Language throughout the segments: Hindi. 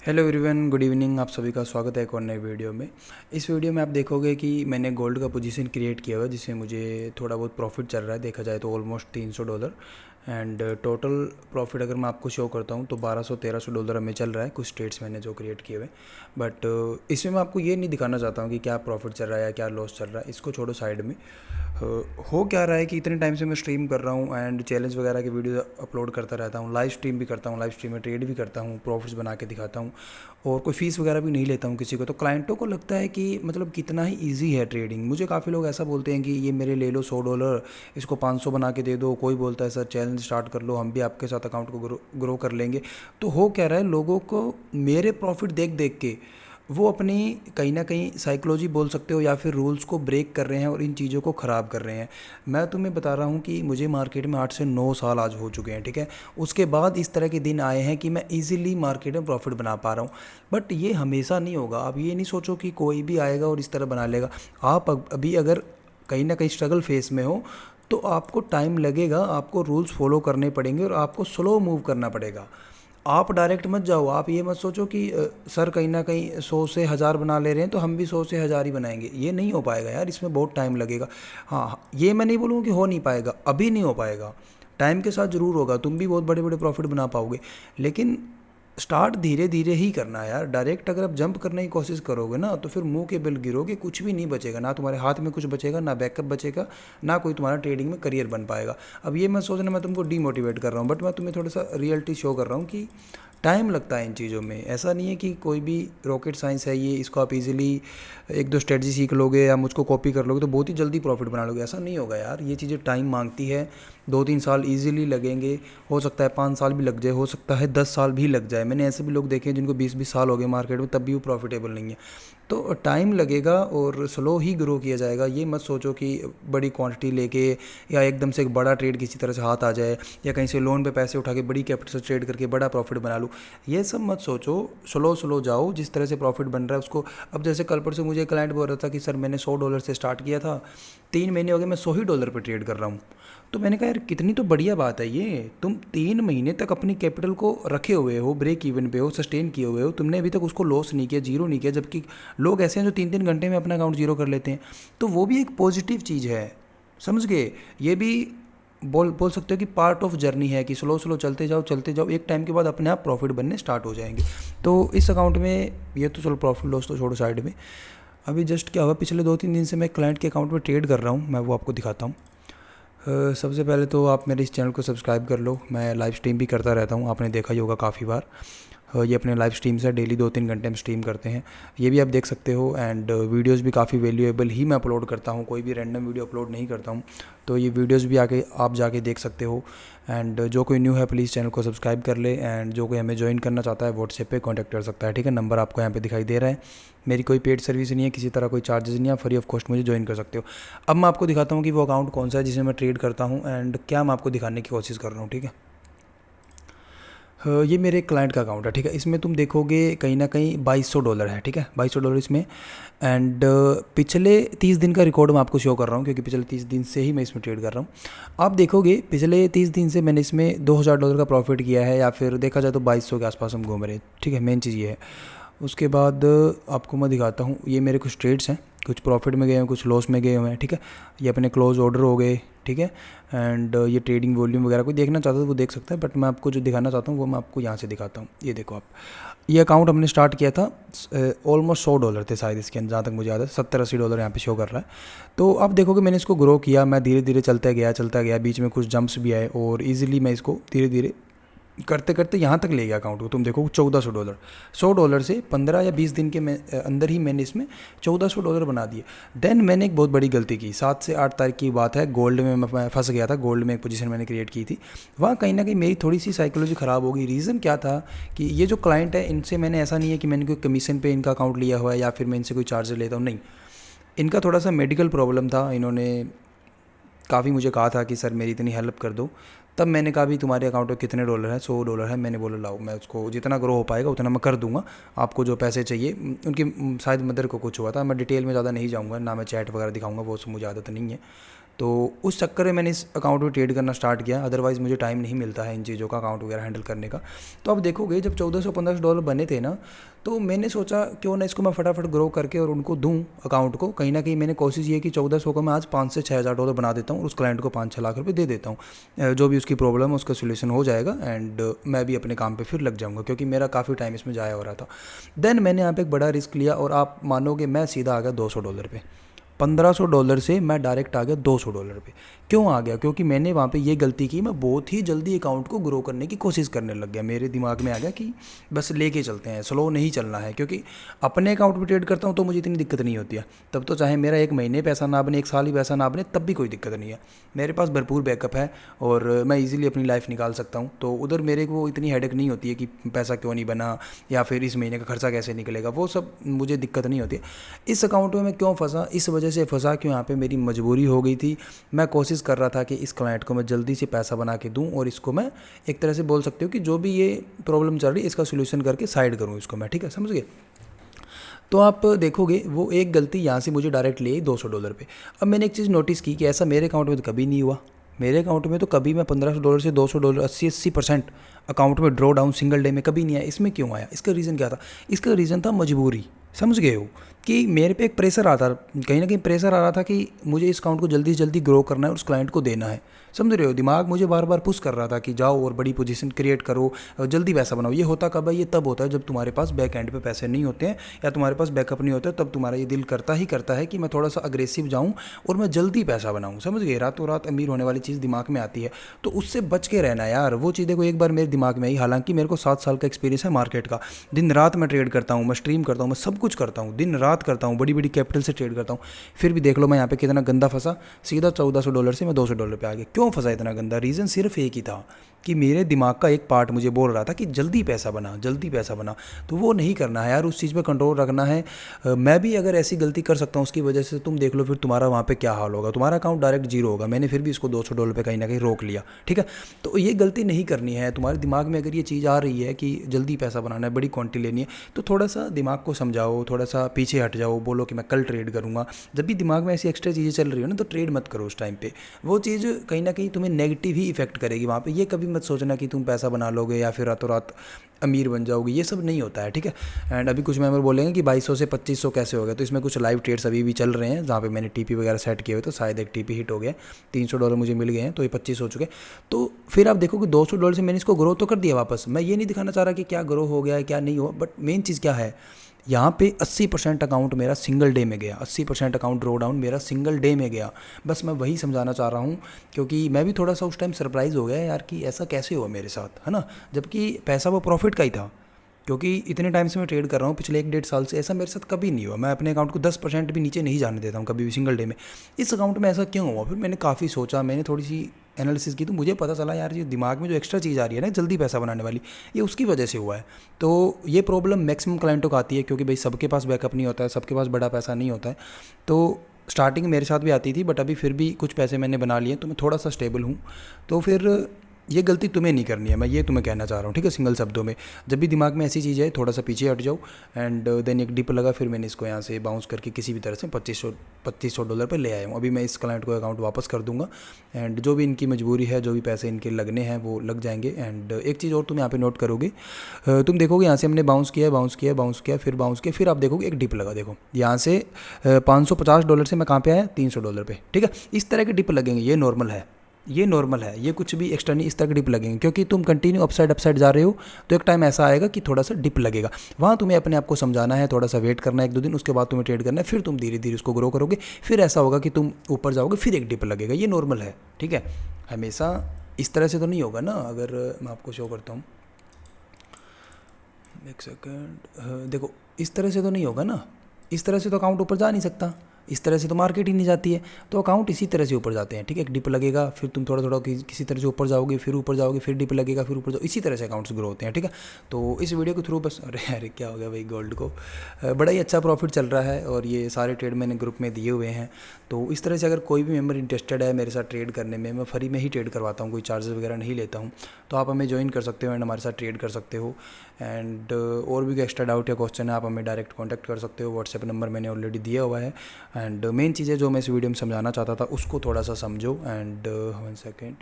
Hello everyone, good evening. आप सभी का स्वागत है एक और नए वीडियो में। इस वीडियो में आप देखोगे कि मैंने गोल्ड का पोजीशन क्रिएट किया हुआ है जिससे मुझे थोड़ा बहुत प्रॉफिट चल रहा है। देखा जाए तो ऑलमोस्ट $300 एंड टोटल प्रॉफिट अगर मैं आपको शो करता हूँ तो $1200-1300 हमें चल रहा है कुछ ट्रेड्स मैंने जो क्रिएट किए हुए। बट इसमें मैं आपको ये नहीं दिखाना चाहता हूँ कि क्या प्रॉफिट चल रहा है या क्या लॉस चल रहा है, इसको छोड़ो साइड में। हो क्या रहा है कि इतने टाइम से मैं स्ट्रीम कर रहा हूँ एंड चैलेंज वगैरह की वीडियो अपलोड करता रहता हूँ, लाइव स्ट्रीम भी करता हूँ, लाइव स्ट्रीम में ट्रेड भी करता हूँ, प्रॉफिट्स बना के दिखाता हूँ और कोई फ़ीस वगैरह भी नहीं लेता हूँ किसी को। तो क्लाइंटों को लगता है कि मतलब कितना ही ईजी है ट्रेडिंग। मुझे काफ़ी लोग ऐसा बोलते हैं कि ये मेरे ले लो $100, इसको 500 बना के दे दो। कोई बोलता है सर चैलेंज स्टार्ट कर लो, हम भी आपके साथ अकाउंट को ग्रो कर लेंगे। तो हो क्या रहा है, लोगों को मेरे प्रॉफिट देख देख के वो अपनी कहीं ना कहीं साइकोलॉजी बोल सकते हो या फिर रूल्स को ब्रेक कर रहे हैं और इन चीज़ों को ख़राब कर रहे हैं। मैं तुम्हें बता रहा हूँ कि मुझे मार्केट में 8 से 9 साल आज हो चुके हैं, ठीक है। उसके बाद इस तरह के दिन आए हैं कि मैं इजीली मार्केट में प्रॉफिट बना पा रहा हूँ। बट ये हमेशा नहीं होगा। आप ये नहीं सोचो कि कोई भी आएगा और इस तरह बना लेगा। आप अभी अगर कहीं ना कहीं स्ट्रगल फेस में हो तो आपको टाइम लगेगा, आपको रूल्स फॉलो करने पड़ेंगे और आपको स्लो मूव करना पड़ेगा। आप डायरेक्ट मत जाओ। आप ये मत सोचो कि सर कहीं ना कहीं 100 से 1000 बना ले रहे हैं तो हम भी 100 से 1000 ही बनाएंगे। ये नहीं हो पाएगा यार, इसमें बहुत टाइम लगेगा। हाँ, ये मैं नहीं बोलूँगा कि हो नहीं पाएगा, अभी नहीं हो पाएगा, टाइम के साथ ज़रूर होगा। तुम भी बहुत बड़े बड़े प्रॉफिट बना पाओगे, लेकिन स्टार्ट धीरे धीरे ही करना है यार। डायरेक्ट अगर आप जंप करने की कोशिश करोगे ना तो फिर मुंह के बल गिरोगे, कुछ भी नहीं बचेगा। ना तुम्हारे हाथ में कुछ बचेगा, ना बैकअप बचेगा, ना कोई तुम्हारा ट्रेडिंग में करियर बन पाएगा। अब ये मैं सोचना मैं तुमको डीमोटिवेट कर रहा हूँ, बट मैं तुम्हें थोड़ा सा रियलिटी शो कर रहा हूँ कि टाइम लगता है इन चीज़ों में। ऐसा नहीं है कि कोई भी रॉकेट साइंस है ये, इसको आप इजीली एक दो स्ट्रेटजी सीख लोगे या मुझको कॉपी कर लोगे तो बहुत ही जल्दी प्रॉफिट बना लोगे। ऐसा नहीं होगा यार, ये चीज़ें टाइम मांगती है। 2-3 साल इजीली लगेंगे, हो सकता है 5 साल भी लग जाए, हो सकता है 10 साल भी लग जाए। मैंने ऐसे भी लोग देखे हैं जिनको 20-20 साल हो गए मार्केट में, तब भी वो प्रॉफिटेबल नहीं है। तो टाइम लगेगा और स्लो ही ग्रो किया जाएगा। ये मत सोचो कि बड़ी क्वांटिटी लेके या एकदम से एक बड़ा ट्रेड किसी तरह से हाथ आ जाए या कहीं से लोन पे पैसे उठा के बड़ी कैपिटल से ट्रेड करके बड़ा प्रॉफिट बना लूँ। ये सब मत सोचो, स्लो स्लो जाओ। जिस तरह से प्रॉफिट बन रहा है उसको। अब जैसे कल परसों मुझे क्लाइंट बोल रहा था कि सर मैंने $100 से स्टार्ट किया था, 3 महीने हो गए मैं $100 पे ट्रेड कर रहा हूँ। तो मैंने कहा यार कितनी तो बढ़िया बात है ये। तुम 3 महीने तक अपनी कैपिटल को रखे हुए हो, ब्रेक इवन पे हो, सस्टेन किए हुए हो, तुमने अभी तक उसको लॉस नहीं किया, जीरो नहीं किया। जबकि लोग ऐसे हैं जो 3-3 घंटे में अपना अकाउंट जीरो कर लेते हैं। तो वो भी एक पॉजिटिव चीज़ है, समझ गए। ये भी बोल बोल सकते हो कि पार्ट ऑफ जर्नी है कि स्लो स्लो चलते जाओ, एक टाइम के बाद अपने आप प्रॉफिट बनने स्टार्ट हो जाएंगे। तो इस अकाउंट में ये तो चलो प्रॉफिट लॉस तो छोड़ो साइड में। अभी जस्ट क्या हुआ, पिछले 2-3 दिन से मैं क्लाइंट के अकाउंट में ट्रेड कर रहा हूँ, मैं वो आपको दिखाता हूँ। सबसे पहले तो आप मेरे इस चैनल को सब्सक्राइब कर लो। मैं लाइव स्ट्रीम भी करता रहता हूँ, आपने देखा ही होगा काफ़ी बार। ये अपने लाइव स्ट्रीम्स है, डेली 2-3 घंटे में स्ट्रीम करते हैं, ये भी आप देख सकते हो। एंड वीडियोस भी काफ़ी वैल्यूएबल ही मैं अपलोड करता हूँ, कोई भी रैंडम वीडियो अपलोड नहीं करता हूँ। तो ये वीडियोस भी आके आप जाके देख सकते हो। एंड जो कोई न्यू है प्लीज़ चैनल को सब्सक्राइब कर ले। एंड जो कोई हमें ज्वाइन करना चाहता है व्हाट्सएप पे कांटेक्ट कर सकता है, ठीक है। नंबर आपको यहाँ पे दिखाई दे रहा है। मेरी कोई पेड सर्विस नहीं है, किसी तरह कोई चार्जेस नहीं है, फ्री ऑफ कॉस्ट मुझे ज्वाइन कर सकते हो। अब मैं आपको दिखाता हूँ कि वो अकाउंट कौन सा है जिसमें मैं ट्रेड करता हूँ एंड क्या मैं आपको दिखाने की कोशिश कर रहा हूँ, ठीक है। ये मेरे क्लाइंट का अकाउंट है, ठीक है। इसमें तुम देखोगे कहीं ना कहीं $2200 है, ठीक है। $2200 इसमें। एंड पिछले 30 दिन का रिकॉर्ड मैं आपको शो कर रहा हूँ क्योंकि पिछले 30 दिन से ही मैं इसमें ट्रेड कर रहा हूँ। आप देखोगे पिछले 30 दिन से मैंने इसमें $2000 का प्रॉफिट किया है, या फिर देखा जाए तो 2200 के आसपास हम घूम रहे हैं, ठीक है। मेन चीज़ ये है। उसके बाद आपको मैं दिखाता हूँ, ये मेरे कुछ ट्रेड्स हैं, कुछ प्रॉफिट में गए हैं, कुछ लॉस में गए हुए हैं, ठीक है। ये अपने क्लोज ऑर्डर हो गए, ठीक है। एंड ये ट्रेडिंग वॉल्यूम वगैरह कोई देखना चाहता है तो वो देख सकता है, बट मैं आपको जो दिखाना चाहता हूँ वो मैं आपको यहाँ से दिखाता हूँ। ये देखो आप, ये अकाउंट हमने स्टार्ट किया था, ऑलमोस्ट $100 थे शायद इसके अंदर, जहाँ तक मुझे याद है। $70-80 यहाँ पे शो कर रहा है। तो आप देखोगे मैंने इसको ग्रो किया, मैं धीरे धीरे चलता गया, बीच में कुछ जंप्स भी आए और ईजिली मैं इसको धीरे धीरे करते करते यहाँ तक ले गया अकाउंट को। तुम देखो $1400, $100 से 15 या 20 दिन के अंदर ही मैंने इसमें $1400 बना दिए। देन मैंने एक बहुत बड़ी गलती की, 7 से 8 तारीख की बात है, गोल्ड में मैं फंस गया था। गोल्ड में एक पोजीशन मैंने क्रिएट की थी, वहाँ कहीं ना कहीं मेरी थोड़ी सी साइकोलॉजी ख़राब हो गई। रीज़न क्या था कि ये जो क्लाइंट है इनसे मैंने, ऐसा नहीं है कि मैंने कोई कमीशन पे इनका अकाउंट लिया हुआ है या फिर मैं इनसे कोई चार्ज लेता हूँ, नहीं। इनका थोड़ा सा मेडिकल प्रॉब्लम था, इन्होंने काफ़ी मुझे कहा था कि सर मेरी इतनी हेल्प कर दो। तब मैंने कहा भी तुम्हारे अकाउंट में कितने डॉलर है, $100 है। मैंने बोला लाओ, मैं उसको जितना ग्रो हो पाएगा उतना मैं कर दूंगा, आपको जो पैसे चाहिए। उनकी शायद मदर को कुछ हुआ था, मैं डिटेल में ज़्यादा नहीं जाऊँगा, ना मैं चैट वगैरह दिखाऊँगा, वो सब मुझे आदत नहीं है। तो उस चक्कर में मैंने इस अकाउंट में ट्रेड करना स्टार्ट किया, अदरवाइज़ मुझे टाइम नहीं मिलता है इन चीज़ों का, अकाउंट वगैरह हैंडल करने का। तो आप देखोगे जब $1400-1500 बने थे ना, तो मैंने सोचा क्यों ना इसको मैं फटाफट ग्रो करके और उनको दूं अकाउंट को। कहीं ना कहीं मैंने कोशिश ये की 1400 को मैं आज 5 से 6 हज़ार डॉलर बना देता हूँ और उस क्लाइंट को 5-6 लाख रुपए दे देता हूँ। जो भी उसकी प्रॉब्लम है उसका सोल्यूशन हो जाएगा एंड मैं भी अपने काम पे फिर लग जाऊँगा, क्योंकि मेरा काफ़ी टाइम इसमें जाया हो रहा था। देन मैंने यहाँ पे एक बड़ा रिस्क लिया और आप मानोगे मैं सीधा आ गया $200 पे। $1500 से मैं डायरेक्ट आ गया $200 पे। क्यों आ गया? क्योंकि मैंने वहाँ पे ये गलती की, मैं बहुत ही जल्दी अकाउंट को ग्रो करने की कोशिश करने लग गया। मेरे दिमाग में आ गया कि बस लेके चलते हैं, स्लो नहीं चलना है, क्योंकि अपने अकाउंट में ट्रेड करता हूँ तो मुझे इतनी दिक्कत नहीं होती है। तब तो चाहे मेरा 1 महीने पैसा ना बने, 1 साल ही पैसा ना बने, तब भी कोई दिक्कत नहीं है। मेरे पास भरपूर बैकअप है और मैं ईजिली अपनी लाइफ निकाल सकता हूँ। तो उधर मेरे को इतनी हेडेक नहीं होती है कि पैसा क्यों नहीं बना या फिर इस महीने का खर्चा कैसे निकलेगा, वो सब मुझे दिक्कत नहीं होती है। इस अकाउंट में मैं क्यों फंसा? इस वजह से फंसा कि यहाँ पे मेरी मजबूरी हो गई थी। मैं कोशिश कर रहा था कि इस क्लाइंट को मैं जल्दी से पैसा बना के दूं और इसको मैं एक तरह से बोल सकते हो कि जो भी ये प्रॉब्लम चल रही है इसका सोल्यूशन करके साइड करूं इसको मैं, ठीक है, समझ गए? तो आप देखोगे वो एक गलती यहाँ से मुझे डायरेक्ट ले आई $200 पे। अब मैंने एक चीज़ नोटिस की कि ऐसा मेरे अकाउंट में तो कभी नहीं हुआ। मेरे अकाउंट में तो कभी मैं $1500 से $200 80% अकाउंट में ड्रॉ डाउन सिंगल डे में कभी नहीं आया। इसमें क्यों आया? इसका रीज़न क्या था? इसका रीज़न था मजबूरी। समझ गए हो कि मेरे पे एक प्रेशर आता, कहीं ना कहीं प्रेशर आ रहा था कि मुझे इस अकाउंट को जल्दी से जल्दी ग्रो करना है और उस क्लाइंट को देना है। समझ रहे हो? दिमाग मुझे बार बार पुश कर रहा था कि जाओ और बड़ी पोजीशन क्रिएट करो और जल्दी पैसा बनाओ। ये होता कब है? ये तब होता है जब तुम्हारे पास बैक एंड पे पैसे नहीं होते हैं या तुम्हारे पास बैकअप नहीं होता, तब तुम्हारा ये दिल करता ही करता है कि मैं थोड़ा सा अग्रेसिव जाऊँ और मैं जल्दी पैसा बनाऊँ। समझ गए? रातों रात अमीर होने वाली चीज़ दिमाग में आती है, तो उससे बच के रहना यार। वो चीज़ देखो एक बार मेरे दिमाग में आई, हालांकि मेरे को 7 साल का एक्सपीरियंस है मार्केट का। दिन रात मैं ट्रेड करता हूँ, मैं स्ट्रीम करता हूँ, मैं सब कुछ करता हूँ, दिन रात करता हूँ, बड़ी बड़ी कैपिटल से ट्रेड करता हूँ। फिर भी देख लो मैं यहाँ पे कितना गंदा फंसा। सीधा $1400 से मैं $200 पे आ गया। क्यों फंसा इतना गंदा? रीज़न सिर्फ एक ही था कि मेरे दिमाग का एक पार्ट मुझे बोल रहा था कि जल्दी पैसा बना, जल्दी पैसा बना। तो वो नहीं करना है यार, उस चीज़ पे कंट्रोल रखना है। मैं भी अगर ऐसी गलती कर सकता हूँ उसकी वजह से, तुम देख लो फिर तुम्हारा वहाँ पे क्या हाल होगा। तुम्हारा अकाउंट डायरेक्ट जीरो होगा। मैंने फिर भी इसको $200 पे कहीं ना कहीं रोक लिया, ठीक है? तो ये गलती नहीं करनी है। तुम्हारे दिमाग में अगर ये चीज़ आ रही है कि जल्दी पैसा बनाना है, बड़ी क्वांटिटी लेनी है, तो थोड़ा सा दिमाग को समझाओ, थोड़ा सा पीछे हट जाओ, बोलो कि मैं कल ट्रेड करूँगा। जब भी दिमाग में ऐसी एक्स्ट्रा चीज़ें चल रही हो ना, तो ट्रेड मत करो उस टाइम पे। वो चीज़ कहीं ना कहीं तुम्हें नेगेटिव ही इफेक्ट करेगी वहाँ पे। ये कभी मत सोचना कि तुम पैसा बना लोगे या फिर रातों रात अमीर बन जाओगे, ये सब नहीं होता है, ठीक है? एंड अभी कुछ मेंबर बोलेंगे कि 2200 से 2500 कैसे हो गया, तो इसमें कुछ लाइव ट्रेड्स अभी भी चल रहे हैं जहाँ पे मैंने टीपी वगैरह सेट किए हुए, तो शायद एक टीपी हिट हो गया, $300 मुझे मिल गए हैं, तो ये 25 हो चुके हैं। तो फिर आप देखो कि $200 से मैंने इसको ग्रो तो कर दिया वापस। मैं ये नहीं दिखाना चाह रहा कि क्या ग्रो हो गया है क्या नहीं हुआ, बट मेन चीज़ क्या है, यहाँ पे 80% अकाउंट मेरा सिंगल डे में गया। 80% अकाउंट ड्रॉ डाउन मेरा सिंगल डे में गया। बस मैं वही समझाना चाह रहा हूँ, क्योंकि मैं भी थोड़ा सा उस टाइम सरप्राइज़ हो गया यार कि ऐसा कैसे हुआ मेरे साथ, है ना? जबकि पैसा वो प्रॉफिट का ही था, क्योंकि इतने टाइम से मैं ट्रेड कर रहा हूँ, पिछले 1-1.5 साल से। ऐसा मेरे साथ कभी नहीं हुआ। मैं अपने अकाउंट को 10% भी नीचे नहीं जाने देता हूँ कभी भी सिंगल डे में। इस अकाउंट में ऐसा क्यों हुआ? फिर मैंने काफ़ी सोचा, मैंने थोड़ी सी एनालिसिस की, तो मुझे पता चला यार ये दिमाग में जो एक्स्ट्रा चीज़ आ रही है ना जल्दी पैसा बनाने वाली, ये उसकी वजह से हुआ है। तो ये प्रॉब्लम मैक्सिमम क्लाइंटों को आती है, क्योंकि भाई सबके पास बैकअप नहीं होता है, सबके पास बड़ा पैसा नहीं होता है। तो स्टार्टिंग मेरे साथ भी आती थी, बट अभी फिर भी कुछ पैसे मैंने बना लिए, तो मैं थोड़ा सा स्टेबल हूँ। तो फिर ये गलती तुम्हें नहीं करनी है, मैं ये तुम्हें कहना चाह रहा हूँ, ठीक है? सिंगल शब्दों में, जब भी दिमाग में ऐसी चीज़ है थोड़ा सा पीछे हट जाओ। एंड देन एक डिप लगा, फिर मैंने इसको यहाँ से बाउंस करके किसी भी तरह से $2500 पे ले आया हूँ। अभी मैं इस क्लाइंट को अकाउंट वापस कर दूंगा एंड जो भी इनकी मजबूरी है, जो भी पैसे इनके लगने हैं वो लग जाएंगे। एंड एक चीज़ और तुम यहाँ पे नोट करोगे, तुम देखोगे यहाँ से हमने बाउंस किया, बाउंस किया, बाउंस किया, फिर बाउंस किया, फिर आप देखोगे एक डिप लगा। देखो यहाँ से $550 से मैं कहाँ पे आया? $300 पे, ठीक है? इस तरह के डिप लगेंगे, ये नॉर्मल है, ये नॉर्मल है, ये कुछ भी एक्स्ट्रा नहीं। इस तरह के डिप लगेंगे क्योंकि तुम कंटिन्यू अपसाइड जा रहे हो, तो एक टाइम ऐसा आएगा कि थोड़ा सा डिप लगेगा। वहाँ तुम्हें अपने आप को समझाना है, थोड़ा सा वेट करना है 1-2 दिन, उसके बाद तुम्हें ट्रेड करना है, फिर तुम धीरे धीरे उसको ग्रो करोगे। फिर ऐसा होगा कि तुम ऊपर जाओगे, फिर एक डिप लगेगा, ये नॉर्मल है, ठीक है? हमेशा इस तरह से तो नहीं होगा ना। अगर मैं आपको शो करता हूँ, एक सेकेंड, देखो इस तरह से तो नहीं होगा ना। इस तरह से तो अकाउंट ऊपर जा नहीं सकता, इस तरह से तो मार्केट ही नहीं जाती है। तो अकाउंट इसी तरह से ऊपर जाते हैं, ठीक है? एक डिप लगेगा, फिर तुम थोड़ा थोड़ा किसी तरह से ऊपर जाओगे, फिर ऊपर जाओगे, फिर डिप लगेगा, फिर ऊपर जाओ, इसी तरह से अकाउंट्स ग्रो होते हैं, ठीक है? तो इस वीडियो के थ्रू बस, अरे क्या हो गया भाई, गोल्ड को बड़ा ही अच्छा प्रॉफिट चल रहा है और ये सारे ट्रेड मैंने ग्रुप में दिए हुए हैं। तो इस तरह से अगर कोई भी मेंबर इंटरेस्टेड है मेरे साथ ट्रेड करने में, मैं फ्री में ही ट्रेड करवाता हूँ, कोई चार्जेस वगैरह नहीं लेता हूँ, तो आप हमें ज्वाइन कर सकते हो एंड हमारे साथ ट्रेड कर सकते हो। एंड और भी कोई एक्स्ट्रा डाउट या क्वेश्चन है, आप हमें डायरेक्ट कॉन्टैक्ट कर सकते हो। व्हाट्सएप नंबर मैंने ऑलरेडी दिया हुआ है एंड मेन चीज़ें जो मैं इस वीडियो में समझाना चाहता था उसको थोड़ा सा समझो। एंड 1 सेकेंड,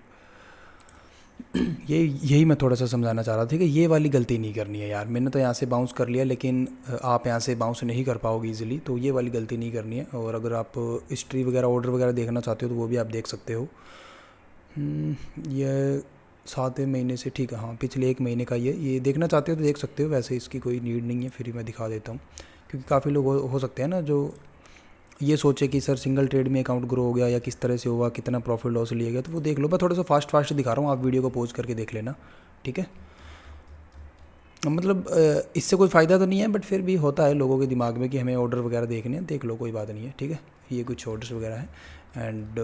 यही मैं थोड़ा सा समझाना चाह रहा था कि ये वाली गलती नहीं करनी है यार। मैंने तो यहाँ से बाउंस कर लिया, लेकिन आप यहाँ से बाउंस नहीं कर पाओगे इजीली, तो ये वाली गलती नहीं करनी है। और अगर आप हिस्ट्री वगैरह ऑर्डर वगैरह देखना चाहते हो तो वो भी आप देख सकते हो। ये 7वें महीने से, ठीक है, हाँ पिछले 1 महीने का ये देखना चाहते हो तो देख सकते हो। वैसे इसकी कोई नीड नहीं है, फिर मैं दिखा देता हूँ, क्योंकि काफ़ी लोग हो सकते हैं ना जो ये सोचे कि सर सिंगल ट्रेड में अकाउंट ग्रो हो गया या किस तरह से हुआ, कितना प्रॉफिट लॉस लिया गया, तो वो देख लो। मैं थोड़ा सा फास्ट दिखा रहा हूँ, आप वीडियो को पॉज करके देख लेना, ठीक है। मतलब इससे कोई फ़ायदा तो नहीं है, बट फिर भी होता है लोगों के दिमाग में कि हमें ऑर्डर वगैरह देखने हैं, देख लो, कोई बात नहीं है, ठीक है। ये कुछ ऑर्डर्स वगैरह हैं। एंड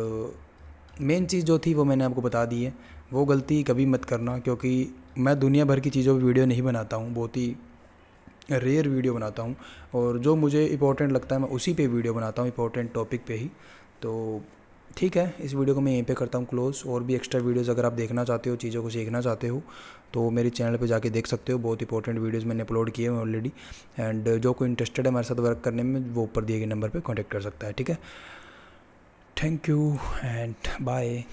मेन चीज़ जो थी वो मैंने आपको बता दी है। वो गलती कभी मत करना, क्योंकि मैं दुनिया भर की चीज़ों पर वीडियो नहीं बनाता हूँ, बहुत ही रेयर वीडियो बनाता हूँ। और जो मुझे इंपॉर्टेंट लगता है मैं उसी पे वीडियो बनाता हूँ, इंपॉर्टेंट टॉपिक पे ही। तो ठीक है, इस वीडियो को मैं यहीं पे करता हूँ क्लोज़। और भी एक्स्ट्रा वीडियोस अगर आप देखना चाहते हो, चीज़ों को सीखना चाहते हो, तो मेरे चैनल पे जाके देख सकते हो। बहुत इंपॉर्टेंट वीडियोस मैंने अपलोड किए हैं ऑलरेडी। एंड जो कोई इंटरेस्टेड है हमारे साथ वर्क करने में, वो ऊपर दिए गए नंबर पर कॉन्टैक्ट कर सकता है, ठीक है। Thank you and bye.